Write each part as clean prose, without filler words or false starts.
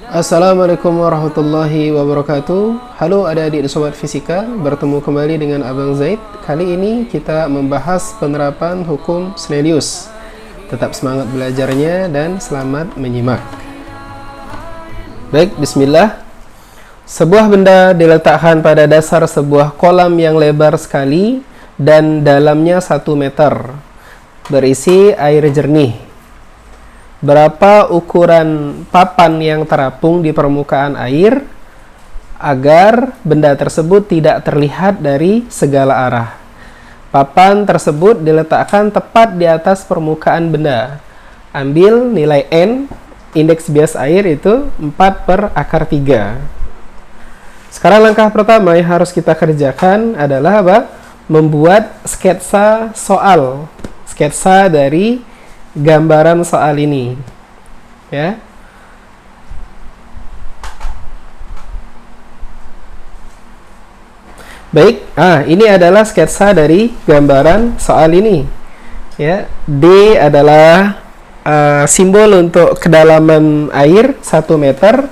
Assalamualaikum warahmatullahi wabarakatuh. Halo adik-adik dan sobat fisika, bertemu kembali dengan Abang Zaid. Kali ini kita membahas penerapan hukum Snellius. Tetap semangat belajarnya dan selamat menyimak. Baik, bismillah. Sebuah benda diletakkan pada dasar sebuah kolam yang lebar sekali dan dalamnya 1 meter, berisi air jernih. Berapa ukuran papan yang terapung di permukaan air agar benda tersebut tidak terlihat dari segala arah? Papan tersebut diletakkan tepat di atas permukaan benda. Ambil nilai N, indeks bias air itu 4/3. Sekarang langkah pertama yang harus kita kerjakan adalah apa? Membuat sketsa soal. Sketsa dari gambaran soal ini, ya. Baik, ini adalah sketsa dari gambaran soal ini, ya. D adalah simbol untuk kedalaman air 1 meter,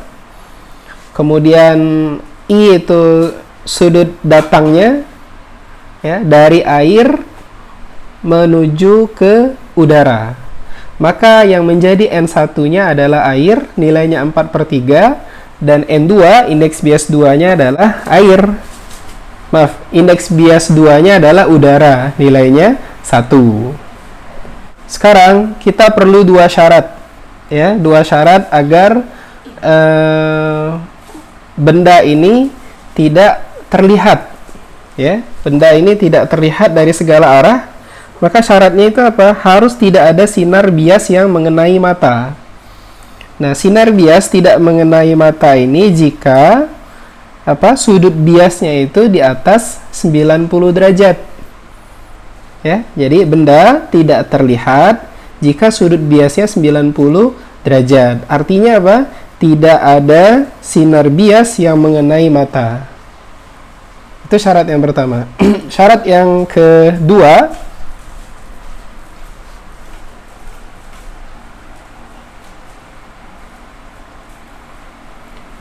kemudian I itu sudut datangnya, ya, dari air menuju ke udara. Maka yang menjadi N1-nya adalah air, nilainya 4/3, dan N2, indeks bias 2-nya adalah air. Maaf, indeks bias 2-nya adalah udara, nilainya 1. Sekarang kita perlu 2 syarat, ya, 2 syarat agar benda ini tidak terlihat, ya, benda ini tidak terlihat dari segala arah. Maka syaratnya itu apa? Harus tidak ada sinar bias yang mengenai mata. Nah, sinar bias tidak mengenai mata ini jika sudut biasnya itu di atas 90 derajat. Ya, jadi benda tidak terlihat jika sudut biasnya 90 derajat. Artinya apa? Tidak ada sinar bias yang mengenai mata. Itu syarat yang pertama. Syarat yang kedua,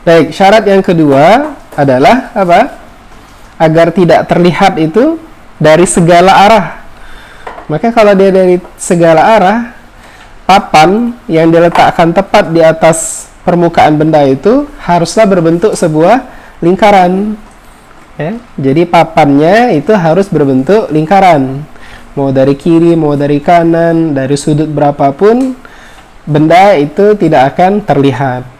baik, syarat yang kedua adalah apa? Agar tidak terlihat itu dari segala arah. Maka kalau dia dari segala arah, papan yang diletakkan tepat di atas permukaan benda itu haruslah berbentuk sebuah lingkaran. Ya, jadi papannya itu harus berbentuk lingkaran. Mau dari kiri, mau dari kanan, dari sudut berapapun, benda itu tidak akan terlihat.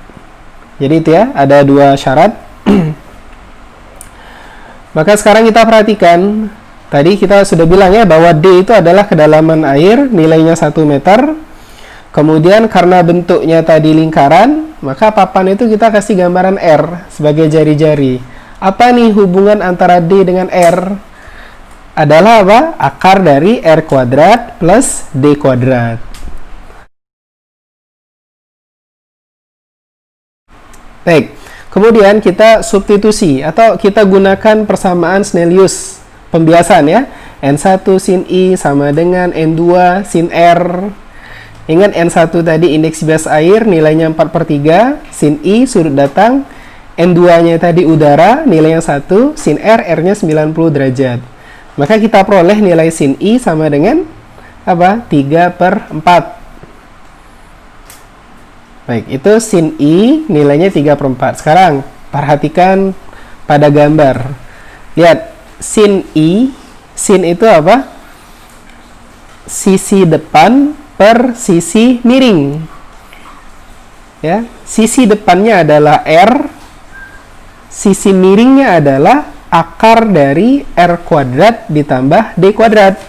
Jadi itu ya, ada 2 syarat. Maka sekarang kita perhatikan, tadi kita sudah bilang ya bahwa D itu adalah kedalaman air, nilainya 1 meter. Kemudian karena bentuknya tadi lingkaran, maka papan itu kita kasih gambaran R sebagai jari-jari. Apa nih hubungan antara D dengan R? Adalah apa? Akar dari R kuadrat plus D kuadrat. Baik, kemudian kita substitusi atau kita gunakan persamaan Snellius pembiasan ya. N1 sin I sama dengan N2 sin R. Ingat N1 tadi indeks bias air, nilainya 4/3, sin I sudut datang, N2-nya tadi udara, nilainya 1, sin R, R-nya 90 derajat. Maka kita peroleh nilai sin I sama dengan apa? 3/4. Baik, itu sin I nilainya 3/4. Sekarang, perhatikan pada gambar. Lihat, sin I, sin itu apa? Sisi depan per sisi miring. Ya, sisi depannya adalah R, sisi miringnya adalah akar dari R kuadrat ditambah D kuadrat.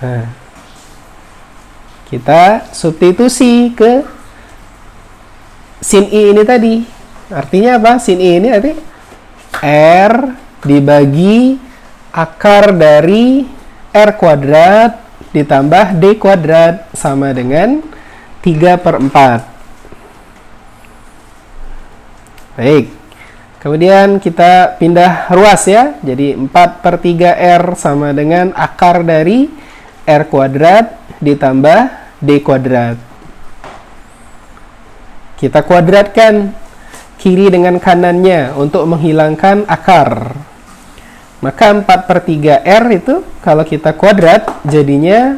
Nah, kita substitusi ke sin I ini tadi. Artinya apa? Sin I ini arti R dibagi akar dari R kuadrat ditambah D kuadrat sama dengan 3/4. Baik. Kemudian kita pindah ruas ya. Jadi 4/3 R sama dengan akar dari R kuadrat ditambah D kuadrat. Kita kuadratkan kiri dengan kanannya untuk menghilangkan akar. Maka 4/3R itu kalau kita kuadrat jadinya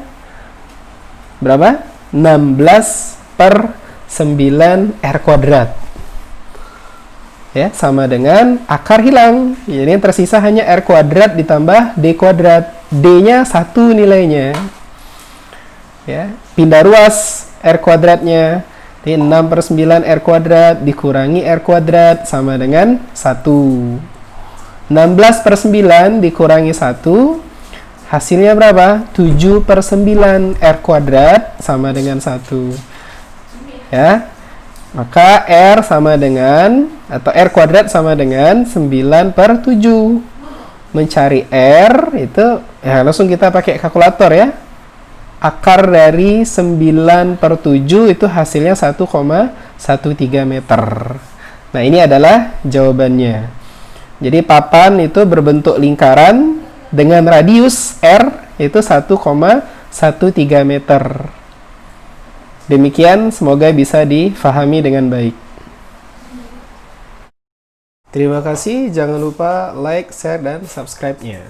berapa? 16/9R kuadrat. Ya, sama dengan akar hilang. Jadi yang tersisa hanya R kuadrat ditambah D kuadrat. D-nya 1 nilainya. Ya, pindah ruas R kuadratnya. Jadi 6/9R kuadrat dikurangi R kuadrat sama dengan 1. 16/9 dikurangi 1, hasilnya berapa? 7/9 R kuadrat sama dengan 1. Ya, maka R sama dengan, atau R kuadrat sama dengan 9/7. Mencari R itu, ya langsung kita pakai kalkulator ya. Akar dari 9/7 itu hasilnya 1,13 meter. Nah, ini adalah jawabannya. Jadi papan itu berbentuk lingkaran dengan radius R itu 1,13 meter. Demikian, semoga bisa difahami dengan baik. Terima kasih, jangan lupa like, share, dan subscribe-nya.